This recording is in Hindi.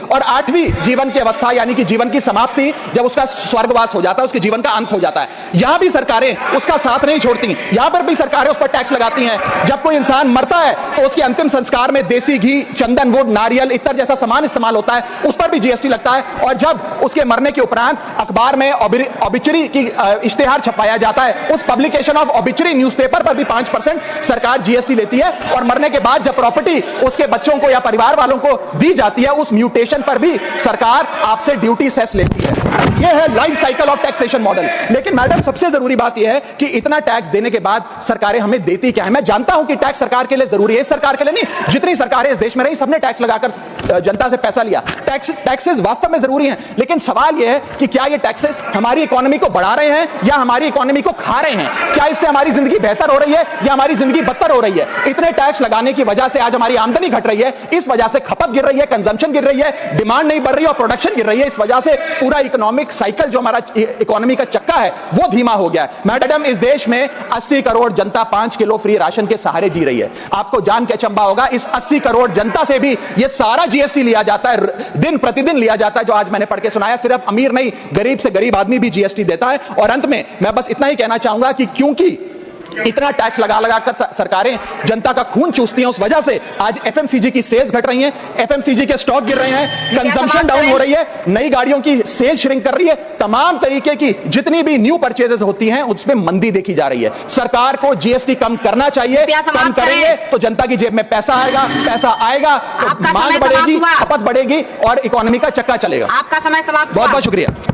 और 8वीं जीवन की अवस्था यानी कि जीवन की समाप्ति, जब उसका स्वर्गवास हो जाता है, उसके जीवन का अंत हो जाता है, यहां भी सरकारें उसका साथ नहीं छोड़ती। यहां पर भी सरकारें उस पर टैक्स लगाती हैं। जब कोई इंसान मरता है तो उसके अंतिम संस्कार में देसी घी, चंदन वुड, नारियल, इत्तर जैसा सामान इस्तेमाल होता है, उस पर भी जीएसटी लगता है। और जब उसके मरने के उपरांत अखबार में ऑबिचरी की इश्तेहार छपाया जाता है, उस पब्लिकेशन ऑफ ऑबिचरी न्यूज़पेपर पर भी 5% सरकार जीएसटी लेती है। और मरने के बाद जब प्रॉपर्टी उसके बच्चों को या परिवार वालों को दी जाती है, उस म्यूटेशन पर भी सरकार आपसे ड्यूटी सेस लेती है। यह है life cycle of taxation model. लेकिन मैडम, सबसे जरूरी बात यह है कि इतना टैक्स देने के बाद सरकारें हमें देती क्या है। मैं जानता हूं कि टैक्स सरकार के लिए जरूरी है, इस सरकार के लिए नहीं, जितनी सरकारें इस देश में रही सबने टैक्स लगाकर जनता से पैसा लिया। टैक्सेस वास्तव में जरूरी हैं, लेकिन सवाल यह है कि क्या ये टैक्सेस हमारी इकोनॉमी को बढ़ा रहे हैं या हमारी इकोनॉमी को खा रहे हैं? क्या इससे हमारी जिंदगी बेहतर हो रही है या हमारी जिंदगी बदतर हो रही है? इतने टैक्स लगाने की वजह से आज हमारी आमदनी घट रही है, इस वजह से खपत गिर रही है, कंजम्पशन गिर रही है, डिमांड नहीं बढ़ रही है और प्रोडक्शन गिर रही है। इस वजह से पूरा इकोनॉमिक साइकिल, जो हमारा इकोनॉमी का चक्का है, वो धीमा हो गया है। मैडम, इस देश में 80 करोड़ जनता 5 किलो फ्री राशन के सहारे जी रही है। आपको जान के अचंभा होगा, इस 80 करोड़ जनता से भी ये सारा जीएसटी लिया जाता है, दिन प्रतिदिन लिया जाता है, जो आज मैंने पढ़ के सुनाया। सिर्फ अमीर नहीं, गरीब से गरीब आदमी भी जीएसटी देता है। और अंत में मैं बस इतना ही कहना चाहूंगा कि क्योंकि इतना टैक्स लगा लगाकर सरकारें जनता का खून चूसती हैं, उस वजह से आज एफएमसीजी की सेल्स घट रही हैं, एफएमसीजी के स्टॉक गिर रहे हैं, कंजम्पशन डाउन हो रही है, नई गाड़ियों की सेल श्रिंक कर रही है, तमाम तरीके की जितनी भी न्यू परचेजेस होती हैं उसमें मंदी देखी जा रही है। सरकार को जीएसटी कम करना चाहिए, कम करेंगे तो जनता की जेब में पैसा आएगा तो मांग बढ़ेगी, खपत बढ़ेगी और इकोनॉमी का चक्का चलेगा। आपका समय समाप्त। बहुत बहुत शुक्रिया।